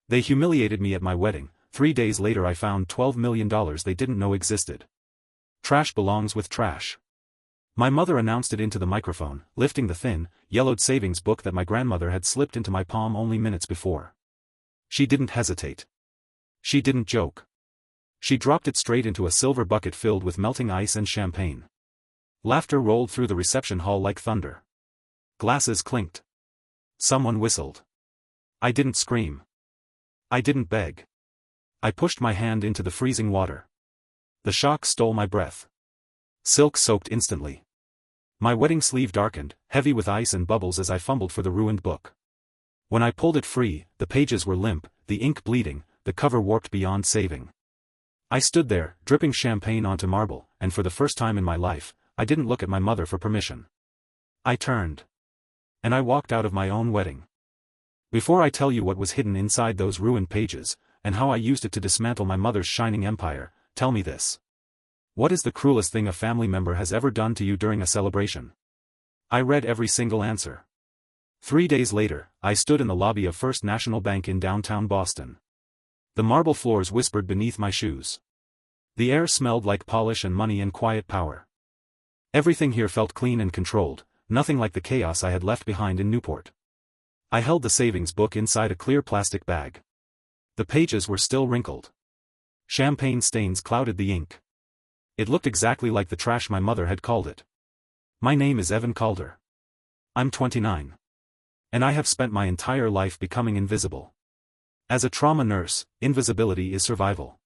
They humiliated me at my wedding. 3 days later I found $12 million they didn't know existed. Trash belongs with trash. My mother announced it into the microphone, lifting the thin, yellowed savings book that my grandmother had slipped into my palm only minutes before. She didn't hesitate. She didn't joke. She dropped it straight into a silver bucket filled with melting ice and champagne. Laughter rolled through the reception hall like thunder. Glasses clinked. Someone whistled. I didn't scream. I didn't beg. I pushed my hand into the freezing water. The shock stole my breath. Silk soaked instantly. My wedding sleeve darkened, heavy with ice and bubbles as I fumbled for the ruined book. When I pulled it free, the pages were limp, the ink bleeding, the cover warped beyond saving. I stood there, dripping champagne onto marble, and for the first time in my life, I didn't look at my mother for permission. I turned. And I walked out of my own wedding. Before I tell you what was hidden inside those ruined pages, and how I used it to dismantle my mother's shining empire, tell me this. What is the cruelest thing a family member has ever done to you during a celebration? I read every single answer. 3 days later, I stood in the lobby of First National Bank in downtown Boston. The marble floors whispered beneath my shoes. The air smelled like polish and money and quiet power. Everything here felt clean and controlled, nothing like the chaos I had left behind in Newport. I held the savings book inside a clear plastic bag. The pages were still wrinkled. Champagne stains clouded the ink. It looked exactly like the trash my mother had called it. My name is Evan Calder. I'm 29. And I have spent my entire life becoming invisible. As a trauma nurse, invisibility is survival.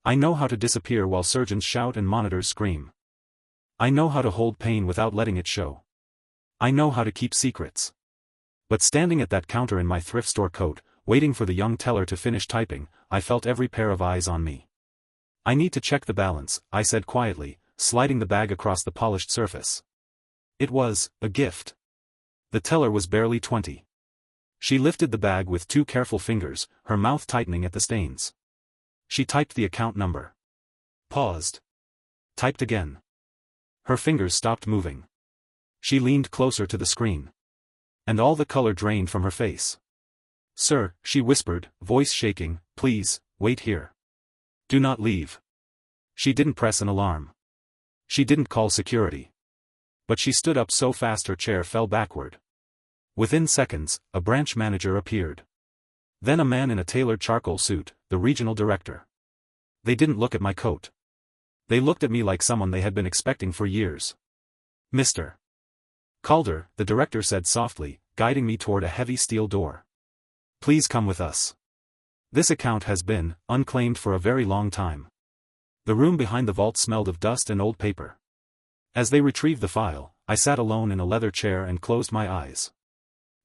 I know how to disappear while surgeons shout and monitors scream. I know how to hold pain without letting it show. I know how to keep secrets. But standing at that counter in my thrift store coat, waiting for the young teller to finish typing, I felt every pair of eyes on me. I need to check the balance, I said quietly, sliding the bag across the polished surface. It was a gift. The teller was barely 20. She lifted the bag with 2 careful fingers, her mouth tightening at the stains. She typed the account number. Paused. Typed again. Her fingers stopped moving. She leaned closer to the screen. And all the color drained from her face. Sir, she whispered, voice shaking, please, wait here. Do not leave. She didn't press an alarm. She didn't call security. But she stood up so fast her chair fell backward. Within seconds, a branch manager appeared. Then a man in a tailored charcoal suit, the regional director. They didn't look at my coat. They looked at me like someone they had been expecting for years. Mr. Calder, the director said softly, guiding me toward a heavy steel door. Please come with us. This account has been unclaimed for a very long time. The room behind the vault smelled of dust and old paper. As they retrieved the file, I sat alone in a leather chair and closed my eyes.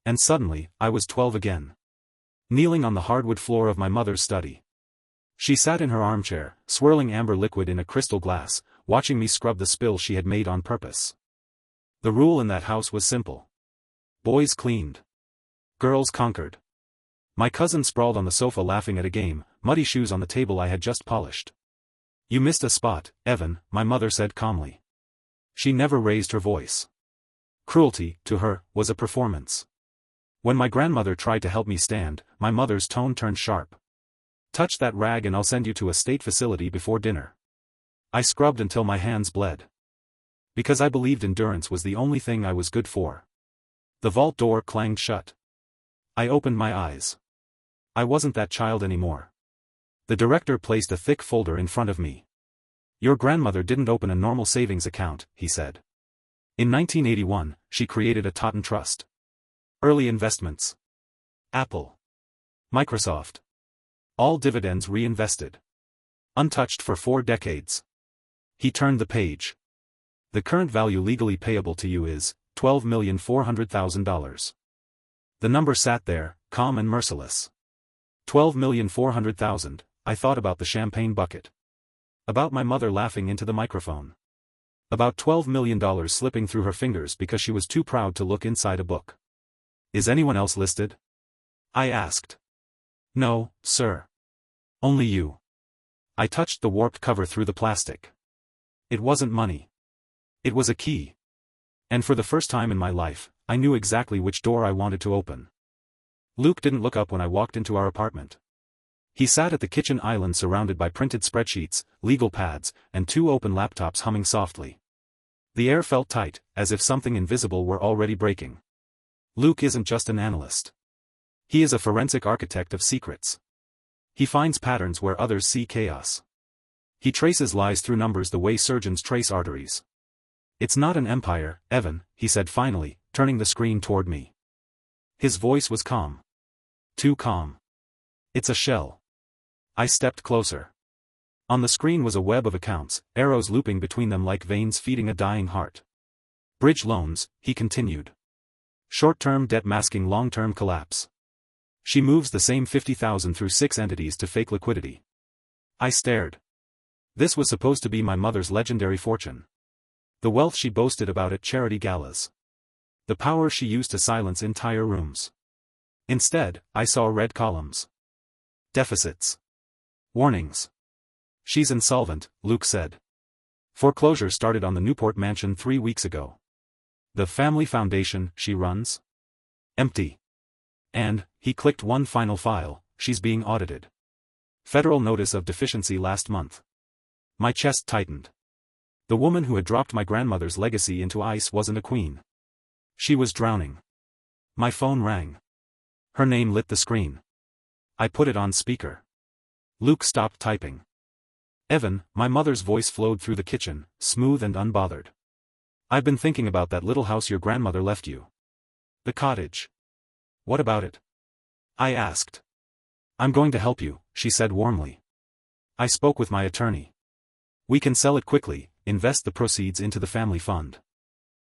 And suddenly, I was 12 again. Kneeling on the hardwood floor of my mother's study. She sat in her armchair, swirling amber liquid in a crystal glass, watching me scrub the spill she had made on purpose. The rule in that house was simple. Boys cleaned. Girls conquered. My cousin sprawled on the sofa laughing at a game, muddy shoes on the table I had just polished. You missed a spot, Evan, my mother said calmly. She never raised her voice. Cruelty, to her, was a performance. When my grandmother tried to help me stand, my mother's tone turned sharp. Touch that rag and I'll send you to a state facility before dinner. I scrubbed until my hands bled. Because I believed endurance was the only thing I was good for. The vault door clanged shut. I opened my eyes. I wasn't that child anymore. The director placed a thick folder in front of me. Your grandmother didn't open a normal savings account, he said. In 1981, she created a Totten Trust. Early investments. Apple. Microsoft. All dividends reinvested. Untouched for 4 decades. He turned the page. The current value legally payable to you is $12,400,000. The number sat there, calm and merciless. $12,400,000, I thought about the champagne bucket. About my mother laughing into the microphone. About $12 million slipping through her fingers because she was too proud to look inside a book. Is anyone else listed? I asked. No, sir. Only you. I touched the warped cover through the plastic. It wasn't money. It was a key. And for the first time in my life, I knew exactly which door I wanted to open. Luke didn't look up when I walked into our apartment. He sat at the kitchen island surrounded by printed spreadsheets, legal pads, and two open laptops humming softly. The air felt tight, as if something invisible were already breaking. Luke isn't just an analyst. He is a forensic architect of secrets. He finds patterns where others see chaos. He traces lies through numbers the way surgeons trace arteries. It's not an empire, Evan, he said finally, turning the screen toward me. His voice was calm. Too calm. It's a shell. I stepped closer. On the screen was a web of accounts, arrows looping between them like veins feeding a dying heart. Bridge loans, he continued. Short-term debt masking long-term collapse. She moves the same 50,000 through 6 entities to fake liquidity. I stared. This was supposed to be my mother's legendary fortune. The wealth she boasted about at charity galas. The power she used to silence entire rooms. Instead, I saw red columns. Deficits. Warnings. She's insolvent, Luke said. Foreclosure started on the Newport mansion 3 weeks ago. The family foundation she runs? Empty. And, he clicked one final file, she's being audited. Federal notice of deficiency last month. My chest tightened. The woman who had dropped my grandmother's legacy into ice wasn't a queen. She was drowning. My phone rang. Her name lit the screen. I put it on speaker. Luke stopped typing. Evan, my mother's voice flowed through the kitchen, smooth and unbothered. I've been thinking about that little house your grandmother left you. The cottage. What about it? I asked. I'm going to help you, she said warmly. I spoke with my attorney. We can sell it quickly, invest the proceeds into the family fund.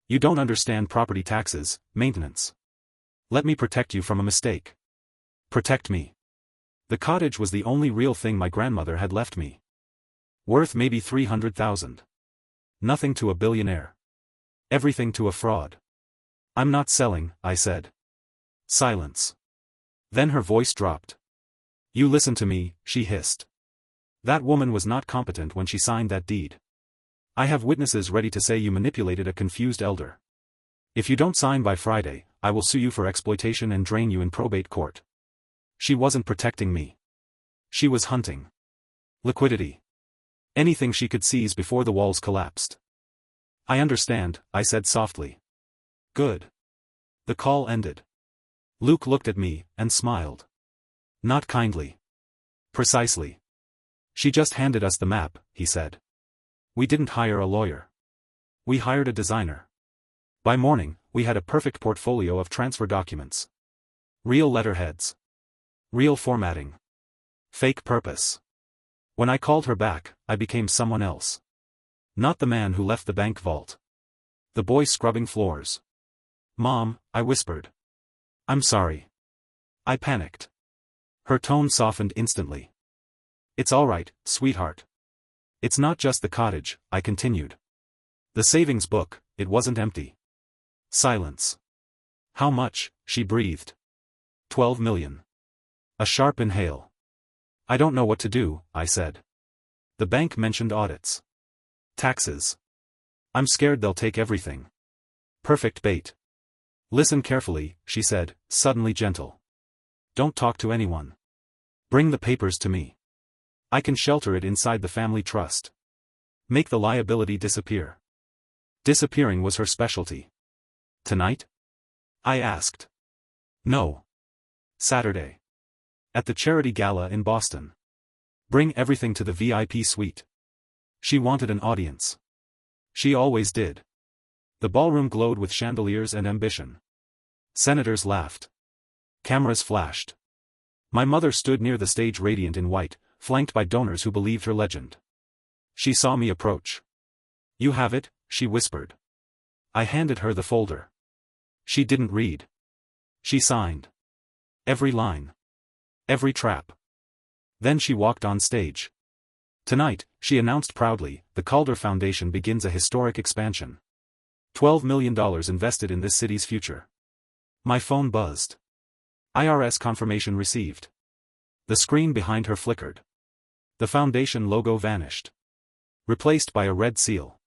You don't understand property taxes, maintenance. Let me protect you from a mistake. Protect me. The cottage was the only real thing my grandmother had left me. Worth maybe 300,000. Nothing to a billionaire. Everything to a fraud. I'm not selling, I said. Silence. Then her voice dropped. You listen to me, she hissed. That woman was not competent when she signed that deed. I have witnesses ready to say you manipulated a confused elder. If you don't sign by Friday, I will sue you for exploitation and drain you in probate court. She wasn't protecting me. She was hunting. Liquidity. Anything she could seize before the walls collapsed. I understand, I said softly. Good. The call ended. Luke looked at me, and smiled. Not kindly. Precisely. She just handed us the map, he said. We didn't hire a lawyer. We hired a designer. By morning, we had a perfect portfolio of transfer documents. Real letterheads. Real formatting. Fake purpose. When I called her back, I became someone else. Not the man who left the bank vault. The boy scrubbing floors. Mom, I whispered. I'm sorry. I panicked. Her tone softened instantly. It's all right, sweetheart. It's not just the cottage, I continued. The savings book, it wasn't empty. Silence. How much, she breathed. 12 million. A sharp inhale. I don't know what to do, I said. The bank mentioned audits. Taxes. I'm scared they'll take everything. Perfect bait. Listen carefully, she said, suddenly gentle. Don't talk to anyone. Bring the papers to me. I can shelter it inside the family trust. Make the liability disappear. Disappearing was her specialty. Tonight? I asked. No. Saturday. At the charity gala in Boston. Bring everything to the VIP suite. She wanted an audience. She always did. The ballroom glowed with chandeliers and ambition. Senators laughed. Cameras flashed. My mother stood near the stage radiant in white, flanked by donors who believed her legend. She saw me approach. You have it, she whispered. I handed her the folder. She didn't read. She signed. Every line. Every trap. Then she walked on stage. Tonight, she announced proudly, the Calder Foundation begins a historic expansion. $12 million invested in this city's future. My phone buzzed. IRS confirmation received. The screen behind her flickered. The foundation logo vanished. Replaced by a red seal.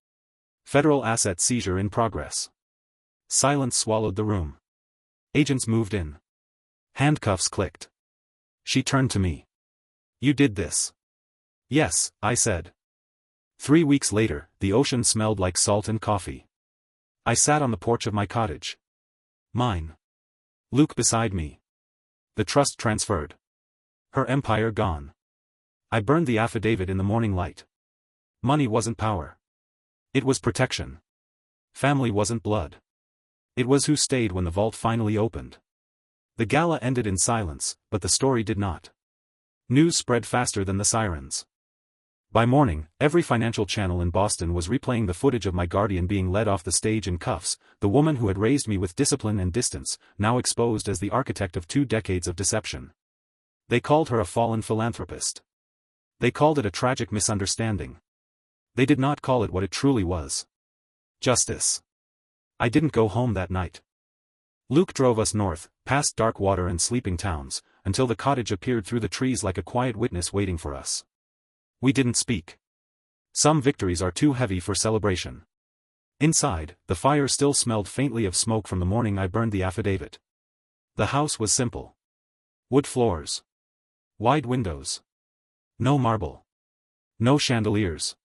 Federal asset seizure in progress. Silence swallowed the room. Agents moved in. Handcuffs clicked. She turned to me. You did this. Yes, I said. 3 weeks later, the ocean smelled like salt and coffee. I sat on the porch of my cottage. Mine. Luke beside me. The trust transferred. Her empire gone. I burned the affidavit in the morning light. Money wasn't power. It was protection. Family wasn't blood. It was who stayed when the vault finally opened. The gala ended in silence, but the story did not. News spread faster than the sirens. By morning, every financial channel in Boston was replaying the footage of my guardian being led off the stage in cuffs, the woman who had raised me with discipline and distance, now exposed as the architect of 2 decades of deception. They called her a fallen philanthropist. They called it a tragic misunderstanding. They did not call it what it truly was. Justice. I didn't go home that night. Luke drove us north, past dark water and sleeping towns, until the cottage appeared through the trees like a quiet witness waiting for us. We didn't speak. Some victories are too heavy for celebration. Inside, the fire still smelled faintly of smoke from the morning I burned the affidavit. The house was simple. Wood floors. Wide windows. No marble. No chandeliers.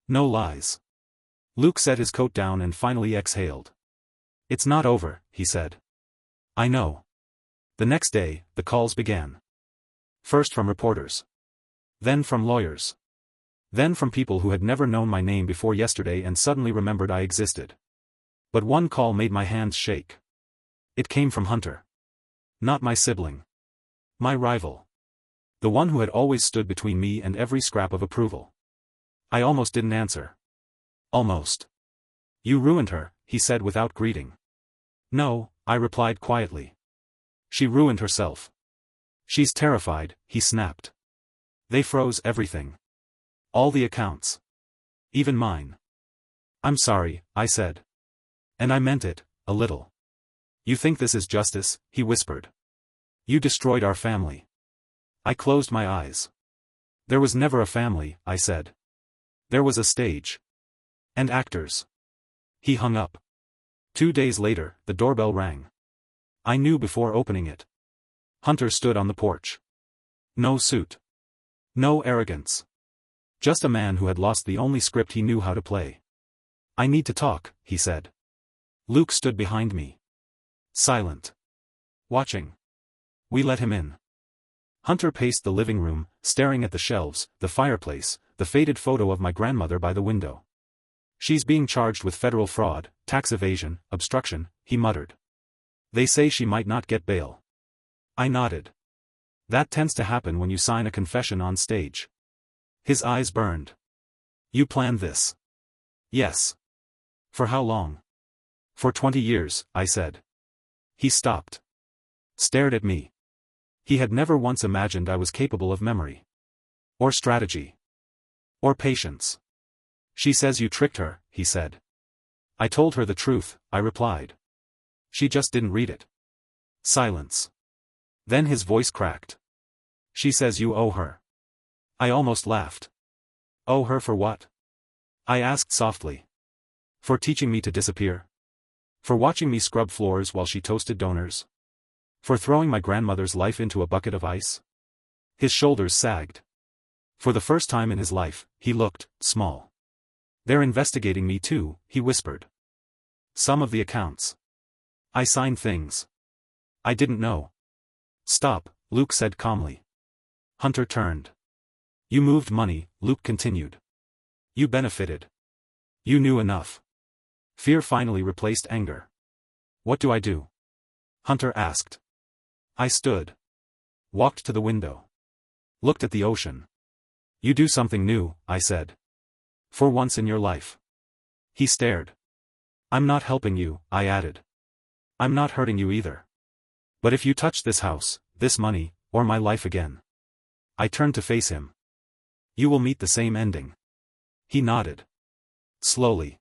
No lies. Luke set his coat down and finally exhaled. It's not over, he said. I know. The next day, the calls began. First from reporters. Then from lawyers. Then from people who had never known my name before yesterday and suddenly remembered I existed. But one call made my hands shake. It came from Hunter. Not my sibling. My rival. The one who had always stood between me and every scrap of approval. I almost didn't answer. Almost. You ruined her, he said without greeting. No, I replied quietly. She ruined herself. She's terrified, he snapped. They froze everything. All the accounts. Even mine. I'm sorry, I said. And I meant it, a little. You think this is justice, he whispered. You destroyed our family. I closed my eyes. There was never a family, I said. There was a stage. And actors. He hung up. 2 days later, the doorbell rang. I knew before opening it. Hunter stood on the porch. No suit. No arrogance. Just a man who had lost the only script he knew how to play. I need to talk, he said. Luke stood behind me. Silent. Watching. We let him in. Hunter paced the living room, staring at the shelves, the fireplace, the faded photo of my grandmother by the window. She's being charged with federal fraud, tax evasion, obstruction, he muttered. They say she might not get bail. I nodded. That tends to happen when you sign a confession on stage. His eyes burned. You planned this? Yes. For how long? For 20 years, I said. He stopped. Stared at me. He had never once imagined I was capable of memory. Or strategy. Or patience. She says you tricked her, he said. I told her the truth, I replied. She just didn't read it. Silence. Then his voice cracked. She says you owe her. I almost laughed. Owe her for what? I asked softly. For teaching me to disappear? For watching me scrub floors while she toasted donors? For throwing my grandmother's life into a bucket of ice? His shoulders sagged. For the first time in his life, he looked small. They're investigating me too, he whispered. Some of the accounts. I signed things. I didn't know. Stop, Luke said calmly. Hunter turned. You moved money, Luke continued. You benefited. You knew enough. Fear finally replaced anger. What do I do? Hunter asked. I stood. Walked to the window. Looked at the ocean. You do something new, I said. For once in your life. He stared. I'm not helping you, I added. I'm not hurting you either. But if you touch this house, this money, or my life again. I turned to face him. You will meet the same ending. He nodded. Slowly.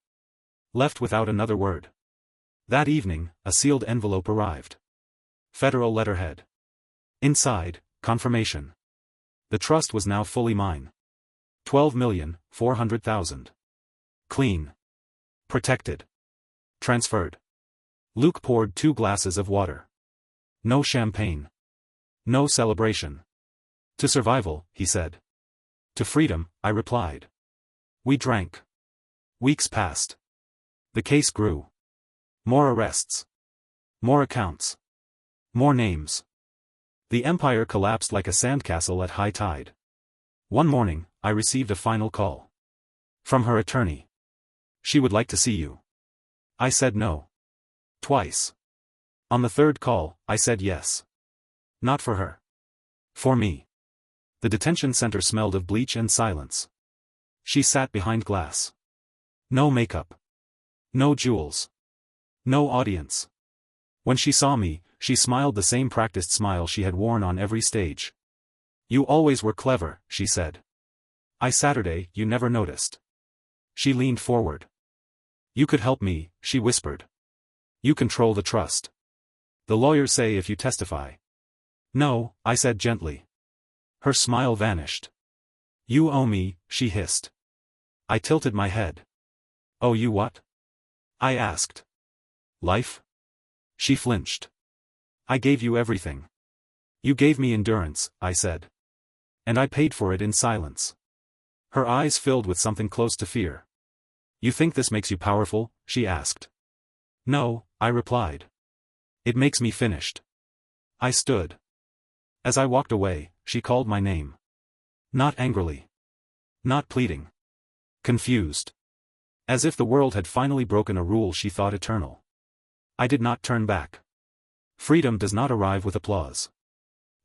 Left without another word. That evening, a sealed envelope arrived. Federal letterhead. Inside, confirmation. The trust was now fully mine. 12,400,000. Clean. Protected. Transferred. Luke poured 2 glasses of water. No champagne. No celebration. To survival, he said. To freedom, I replied. We drank. Weeks passed. The case grew. More arrests. More accounts. More names. The empire collapsed like a sandcastle at high tide. One morning, I received a final call. From her attorney. She would like to see you. I said no. Twice. On the third call, I said yes. Not for her. For me. The detention center smelled of bleach and silence. She sat behind glass. No makeup. No jewels. No audience. When she saw me, she smiled the same practiced smile she had worn on every stage. You always were clever, she said. Saturday, you never noticed. She leaned forward. You could help me, she whispered. You control the trust. The lawyers say if you testify. No, I said gently. Her smile vanished. You owe me, she hissed. I tilted my head. Oh, you what? I asked. Life? She flinched. I gave you everything. You gave me endurance, I said. And I paid for it in silence. Her eyes filled with something close to fear. You think this makes you powerful? She asked. No, I replied. It makes me finished. I stood. As I walked away, she called my name. Not angrily. Not pleading. Confused. As if the world had finally broken a rule she thought eternal. I did not turn back. Freedom does not arrive with applause.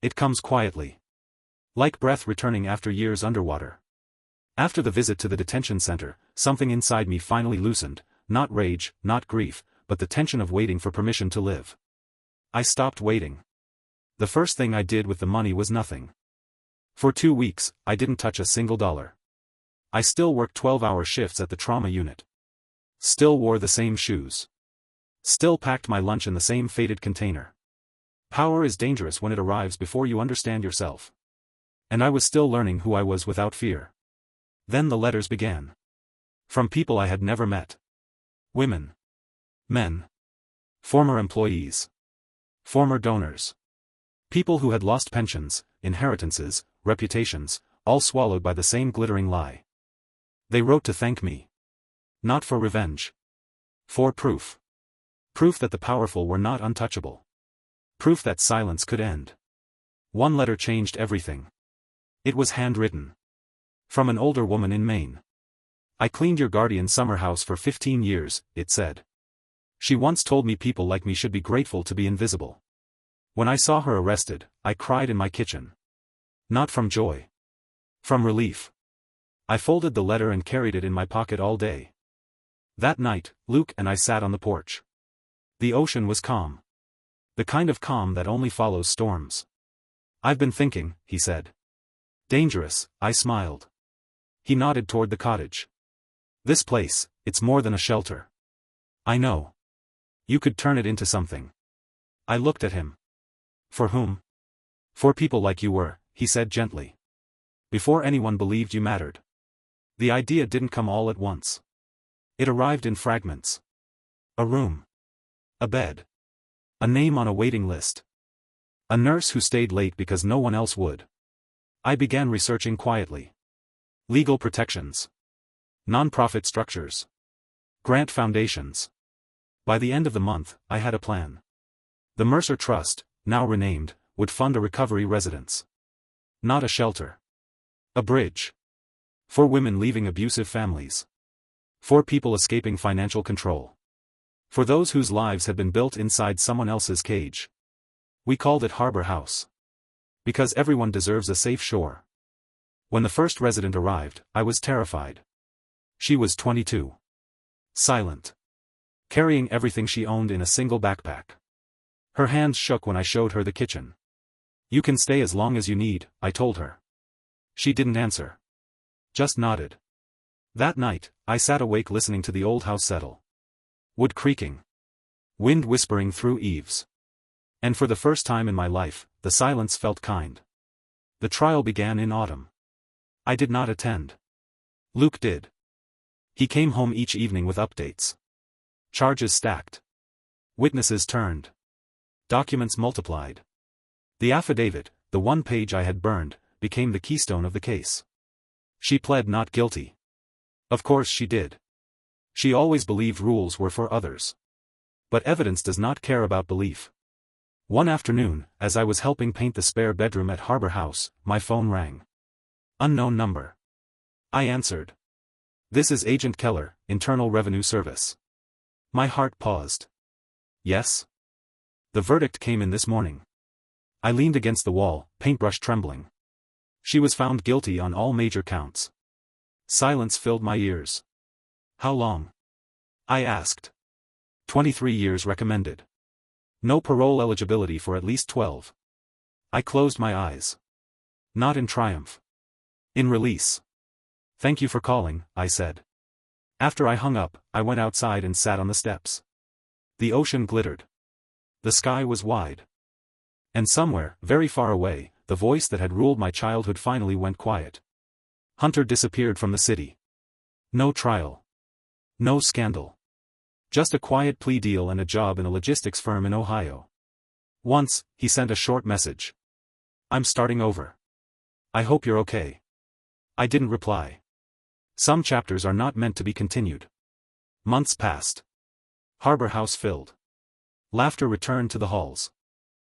It comes quietly. Like breath returning after years underwater. After the visit to the detention center, something inside me finally loosened, not rage, not grief, but the tension of waiting for permission to live. I stopped waiting. The first thing I did with the money was nothing. For 2 weeks, I didn't touch a single dollar. I still worked 12-hour shifts at the trauma unit. Still wore the same shoes. Still packed my lunch in the same faded container. Power is dangerous when it arrives before you understand yourself. And I was still learning who I was without fear. Then the letters began. From people I had never met. Women. Men. Former employees. Former donors. People who had lost pensions, inheritances, reputations, all swallowed by the same glittering lie. They wrote to thank me. Not for revenge. For proof. Proof that the powerful were not untouchable. Proof that silence could end. One letter changed everything. It was handwritten. From an older woman in Maine. I cleaned your guardian summer house for 15 years, it said. She once told me people like me should be grateful to be invisible. When I saw her arrested, I cried in my kitchen. Not from joy. From relief. I folded the letter and carried it in my pocket all day. That night, Luke and I sat on the porch. The ocean was calm. The kind of calm that only follows storms. I've been thinking, he said. Dangerous, I smiled. He nodded toward the cottage. This place, it's more than a shelter. I know. You could turn it into something. I looked at him. For whom? For people like you were, he said gently. Before anyone believed you mattered. The idea didn't come all at once. It arrived in fragments. A room. A bed. A name on a waiting list. A nurse who stayed late because no one else would. I began researching quietly. Legal protections. Non-profit structures. Grant foundations. By the end of the month, I had a plan. The Mercer Trust, now renamed, would fund a recovery residence. Not a shelter. A bridge. For women leaving abusive families. For people escaping financial control. For those whose lives had been built inside someone else's cage. We called it Harbor House. Because everyone deserves a safe shore. When the first resident arrived, I was terrified. She was 22. Silent. Carrying everything she owned in a single backpack. Her hands shook when I showed her the kitchen. You can stay as long as you need, I told her. She didn't answer. Just nodded. That night, I sat awake listening to the old house settle. Wood creaking. Wind whispering through eaves. And for the first time in my life, the silence felt kind. The trial began in autumn. I did not attend. Luke did. He came home each evening with updates. Charges stacked. Witnesses turned. Documents multiplied. The affidavit, the one page I had burned, became the keystone of the case. She pled not guilty. Of course she did. She always believed rules were for others. But evidence does not care about belief. One afternoon, as I was helping paint the spare bedroom at Harbor House, my phone rang. Unknown number. I answered. This is Agent Keller, Internal Revenue Service. My heart paused. Yes? The verdict came in this morning. I leaned against the wall, paintbrush trembling. She was found guilty on all major counts. Silence filled my ears. How long? I asked. 23 years recommended. No parole eligibility for at least 12. I closed my eyes. Not in triumph. In release. Thank you for calling, I said. After I hung up, I went outside and sat on the steps. The ocean glittered. The sky was wide. And somewhere, very far away, the voice that had ruled my childhood finally went quiet. Hunter disappeared from the city. No trial. No scandal. Just a quiet plea deal and a job in a logistics firm in Ohio. Once, he sent a short message. I'm starting over. I hope you're okay. I didn't reply. Some chapters are not meant to be continued. Months passed. Harbor House filled. Laughter returned to the halls.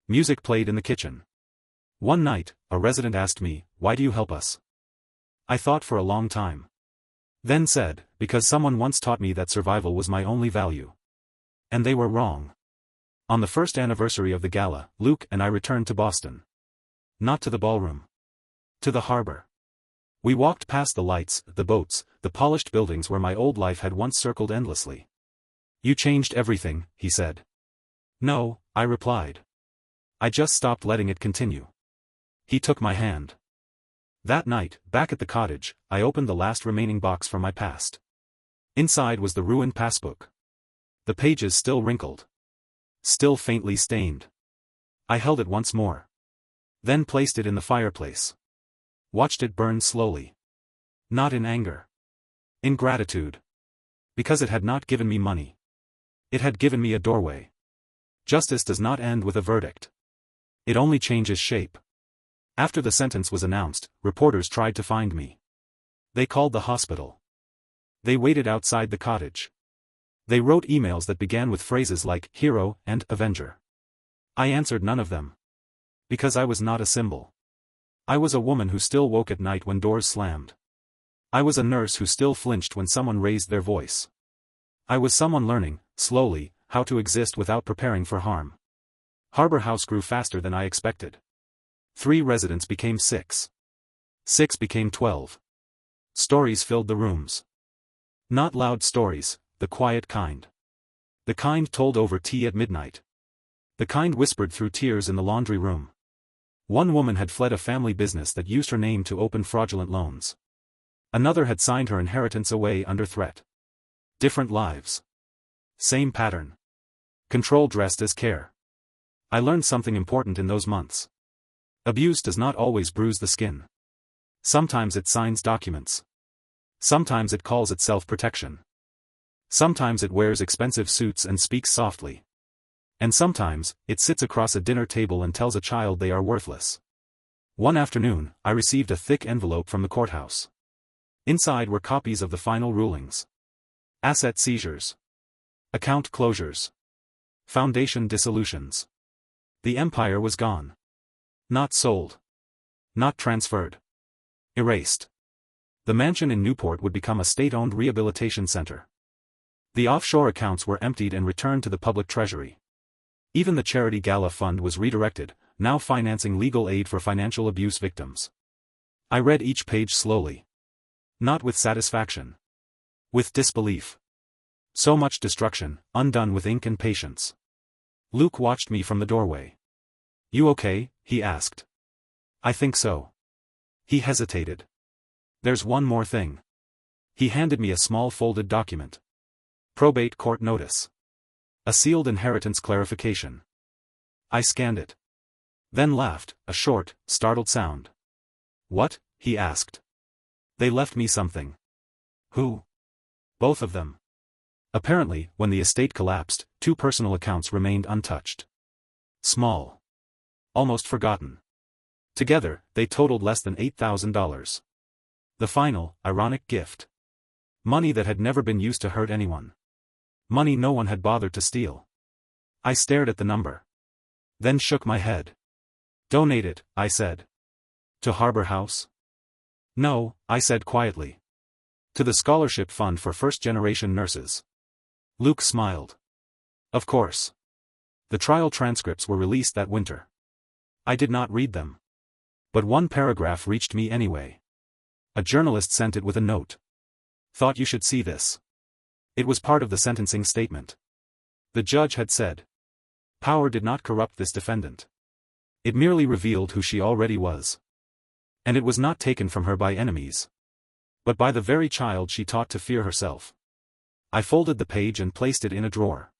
Music played in the kitchen. One night, a resident asked me, "Why do you help us?" I thought for a long time. Then said, "Because someone once taught me that survival was my only value." And they were wrong. On the first anniversary of the gala, Luke and I returned to Boston. Not to the ballroom. To the harbor. We walked past the lights, the boats, the polished buildings where my old life had once circled endlessly. "You changed everything," he said. "No," I replied. "I just stopped letting it continue." He took my hand. That night, back at the cottage, I opened the last remaining box from my past. Inside was the ruined passbook. The pages still wrinkled. Still faintly stained. I held it once more. Then placed it in the fireplace. Watched it burn slowly. Not in anger. In gratitude. Because it had not given me money. It had given me a doorway. Justice does not end with a verdict. It only changes shape. After the sentence was announced, reporters tried to find me. They called the hospital. They waited outside the cottage. They wrote emails that began with phrases like hero and avenger. I answered none of them. Because I was not a symbol. I was a woman who still woke at night when doors slammed. I was a nurse who still flinched when someone raised their voice. I was someone learning, slowly, how to exist without preparing for harm. Harbor House grew faster than I expected. 3 residents became 6. 6 became 12. Stories filled the rooms. Not loud stories, the quiet kind. The kind told over tea at midnight. The kind whispered through tears in the laundry room. One woman had fled a family business that used her name to open fraudulent loans. Another had signed her inheritance away under threat. Different lives. Same pattern. Control dressed as care. I learned something important in those months. Abuse does not always bruise the skin. Sometimes it signs documents. Sometimes it calls itself protection. Sometimes it wears expensive suits and speaks softly. And sometimes, it sits across a dinner table and tells a child they are worthless. One afternoon, I received a thick envelope from the courthouse. Inside were copies of the final rulings. Asset seizures. Account closures. Foundation dissolutions. The empire was gone. Not sold. Not transferred. Erased. The mansion in Newport would become a state-owned rehabilitation center. The offshore accounts were emptied and returned to the public treasury. Even the charity gala fund was redirected, now financing legal aid for financial abuse victims. I read each page slowly. Not with satisfaction. With disbelief. So much destruction, undone with ink and patience. Luke watched me from the doorway. "You okay?" he asked. "I think so." He hesitated. "There's one more thing." He handed me a small folded document. Probate court notice. A sealed inheritance clarification. I scanned it. Then laughed, a short, startled sound. "What?" he asked. "They left me something." "Who?" "Both of them." Apparently, when the estate collapsed, 2 personal accounts remained untouched. Small. Almost forgotten. Together, they totaled less than $8,000. The final, ironic gift. Money that had never been used to hurt anyone. Money no one had bothered to steal. I stared at the number. Then shook my head. Donate it, I said. To Harbor House? No, I said quietly. To the Scholarship Fund for First-Generation Nurses. Luke smiled. Of course. The trial transcripts were released that winter. I did not read them. But one paragraph reached me anyway. A journalist sent it with a note. Thought you should see this. It was part of the sentencing statement. The judge had said. Power did not corrupt this defendant. It merely revealed who she already was. And it was not taken from her by enemies. But by the very child she taught to fear herself. I folded the page and placed it in a drawer.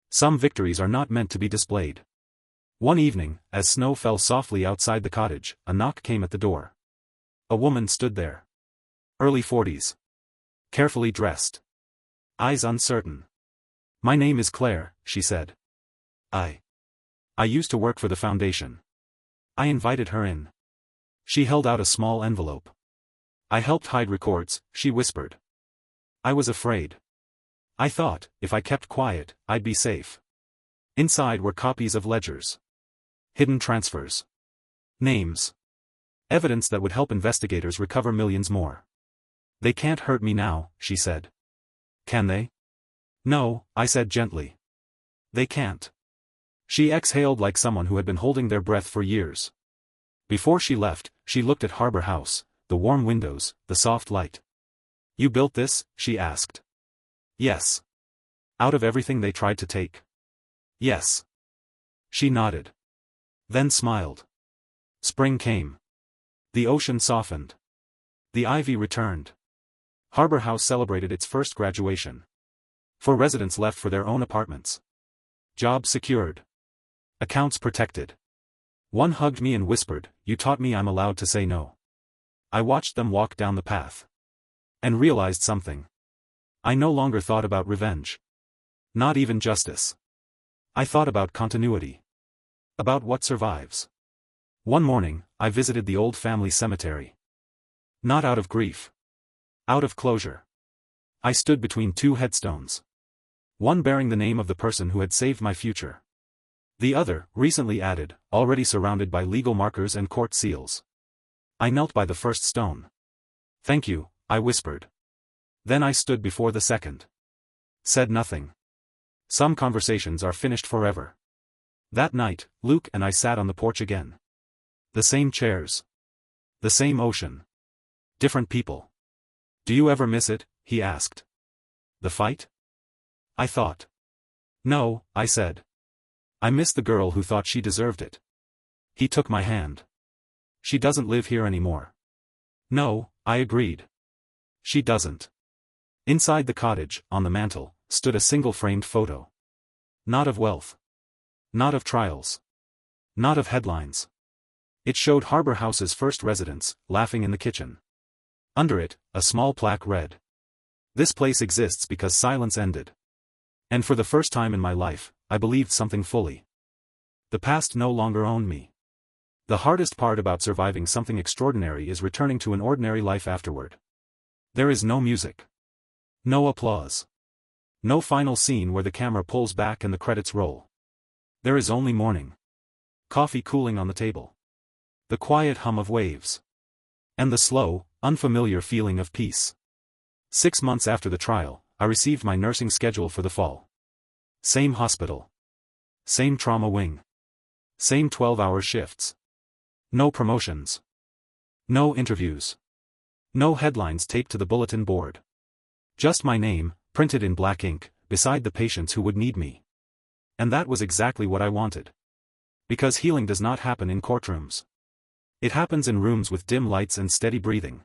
Some victories are not meant to be displayed. One evening, as snow fell softly outside the cottage, a knock came at the door. A woman stood there. Early 40s. Carefully dressed. Eyes uncertain. My name is Claire, she said. I used to work for the foundation. I invited her in. She held out a small envelope. I helped hide records, she whispered. I was afraid. I thought, if I kept quiet, I'd be safe. Inside were copies of ledgers. Hidden transfers. Names. Evidence that would help investigators recover millions more. They can't hurt me now, she said. Can they? No, I said gently. They can't. She exhaled like someone who had been holding their breath for years. Before she left, she looked at Harbor House, the warm windows, the soft light. You built this? She asked. Yes. Out of everything they tried to take? Yes. She nodded. Then smiled. Spring came. The ocean softened. The ivy returned. Harbor House celebrated its first graduation. 4 residents left for their own apartments. Jobs secured. Accounts protected. One hugged me and whispered, "You taught me I'm allowed to say no." I watched them walk down the path. And realized something. I no longer thought about revenge. Not even justice. I thought about continuity. About what survives. One morning, I visited the old family cemetery. Not out of grief. Out of closure. I stood between 2 headstones. One bearing the name of the person who had saved my future. The other, recently added, already surrounded by legal markers and court seals. I knelt by the first stone. Thank you, I whispered. Then I stood before the second. Said nothing. Some conversations are finished forever. That night, Luke and I sat on the porch again. The same chairs. The same ocean. Different people. Do you ever miss it? He asked. The fight? I thought. No, I said. I miss the girl who thought she deserved it. He took my hand. She doesn't live here anymore. No, I agreed. She doesn't. Inside the cottage, on the mantel, stood a single framed photo. Not of wealth. Not of trials. Not of headlines. It showed Harbor House's first residents, laughing in the kitchen. Under it, a small plaque read. This place exists because silence ended. And for the first time in my life, I believed something fully. The past no longer owned me. The hardest part about surviving something extraordinary is returning to an ordinary life afterward. There is no music. No applause. No final scene where the camera pulls back and the credits roll. There is only morning. Coffee cooling on the table. The quiet hum of waves. And the slow, unfamiliar feeling of peace. 6 months after the trial, I received my nursing schedule for the fall. Same hospital. Same trauma wing. Same 12-hour shifts. No promotions. No interviews. No headlines taped to the bulletin board. Just my name, printed in black ink, beside the patients who would need me. And that was exactly what I wanted. Because healing does not happen in courtrooms. It happens in rooms with dim lights and steady breathing.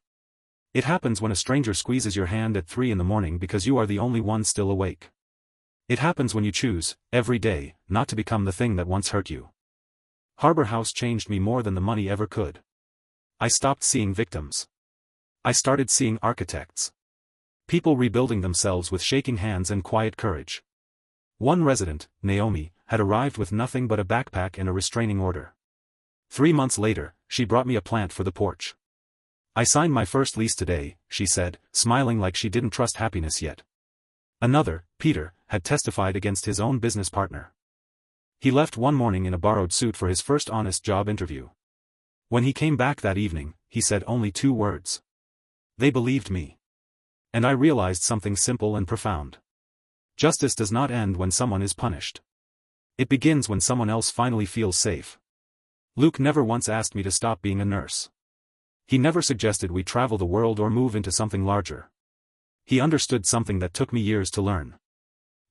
It happens when a stranger squeezes your hand at 3 a.m. because you are the only one still awake. It happens when you choose, every day, not to become the thing that once hurt you. Harbor House changed me more than the money ever could. I stopped seeing victims. I started seeing architects. People rebuilding themselves with shaking hands and quiet courage. One resident, Naomi, had arrived with nothing but a backpack and a restraining order. 3 months later, she brought me a plant for the porch. I signed my first lease today, she said, smiling like she didn't trust happiness yet. Another, Peter, had testified against his own business partner. He left one morning in a borrowed suit for his first honest job interview. When he came back that evening, he said only 2 words. They believed me. And I realized something simple and profound. Justice does not end when someone is punished. It begins when someone else finally feels safe. Luke never once asked me to stop being a nurse. He never suggested we travel the world or move into something larger. He understood something that took me years to learn.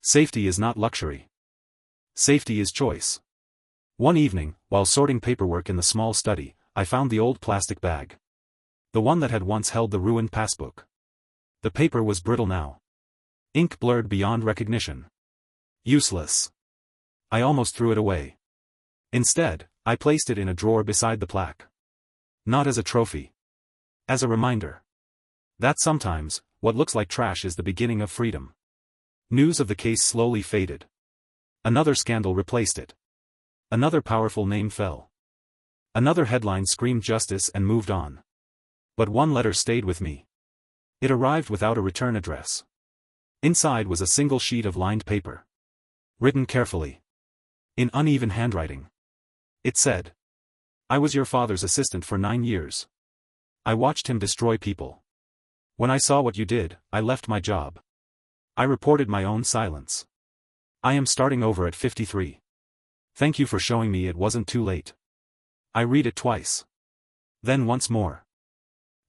Safety is not luxury. Safety is choice. One evening, while sorting paperwork in the small study, I found the old plastic bag. The one that had once held the ruined passbook. The paper was brittle now. Ink blurred beyond recognition. Useless. I almost threw it away. Instead, I placed it in a drawer beside the plaque. Not as a trophy. As a reminder. That sometimes, what looks like trash is the beginning of freedom. News of the case slowly faded. Another scandal replaced it. Another powerful name fell. Another headline screamed justice and moved on. But one letter stayed with me. It arrived without a return address. Inside was a single sheet of lined paper. Written carefully. In uneven handwriting. It said, I was your father's assistant for 9 years. I watched him destroy people. When I saw what you did, I left my job. I reported my own silence. I am starting over at 53. Thank you for showing me it wasn't too late. I read it twice. Then once more.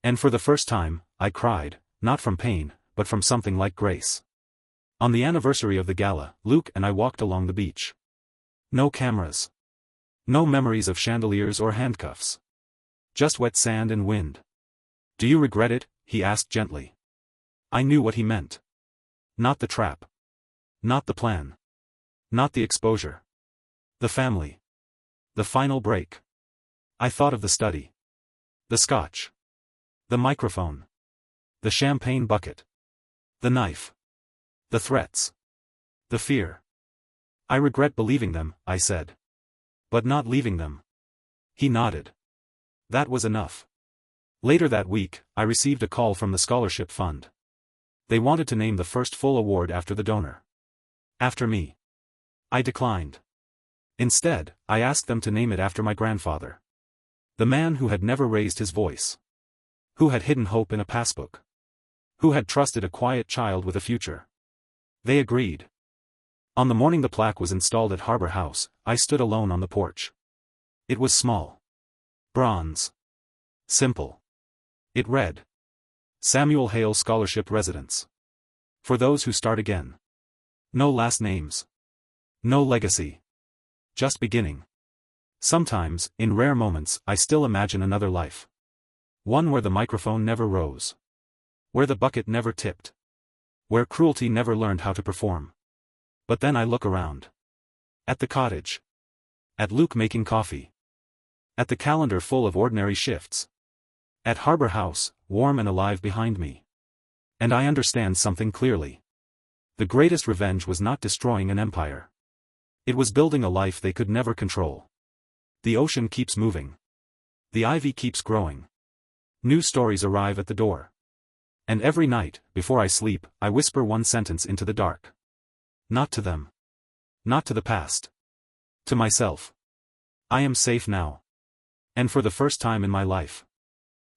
And for the first time, I cried, not from pain, but from something like grace. On the anniversary of the gala, Luke and I walked along the beach. No cameras. No memories of chandeliers or handcuffs. Just wet sand and wind. Do you regret it? He asked gently. I knew what he meant. Not the trap. Not the plan. Not the exposure. The family. The final break. I thought of the study. The scotch. The microphone. The champagne bucket. The knife. The threats. The fear. I regret believing them, I said. But not leaving them. He nodded. That was enough. Later that week, I received a call from the scholarship fund. They wanted to name the first full award after the donor. After me. I declined. Instead, I asked them to name it after my grandfather. The man who had never raised his voice. Who had hidden hope in a passbook. Who had trusted a quiet child with a future. They agreed. On the morning the plaque was installed at Harbor House, I stood alone on the porch. It was small. Bronze. Simple. It read. Samuel Hale Scholarship Residence. For those who start again. No last names. No legacy. Just beginning. Sometimes, in rare moments, I still imagine another life. One where the microphone never rose. Where the bucket never tipped. Where cruelty never learned how to perform. But then I look around. At the cottage. At Luke making coffee. At the calendar full of ordinary shifts. At Harbor House, warm and alive behind me. And I understand something clearly. The greatest revenge was not destroying an empire. It was building a life they could never control. The ocean keeps moving. The ivy keeps growing. New stories arrive at the door. And every night, before I sleep, I whisper one sentence into the dark. Not to them. Not to the past. To myself. I am safe now. And for the first time in my life.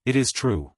It is true.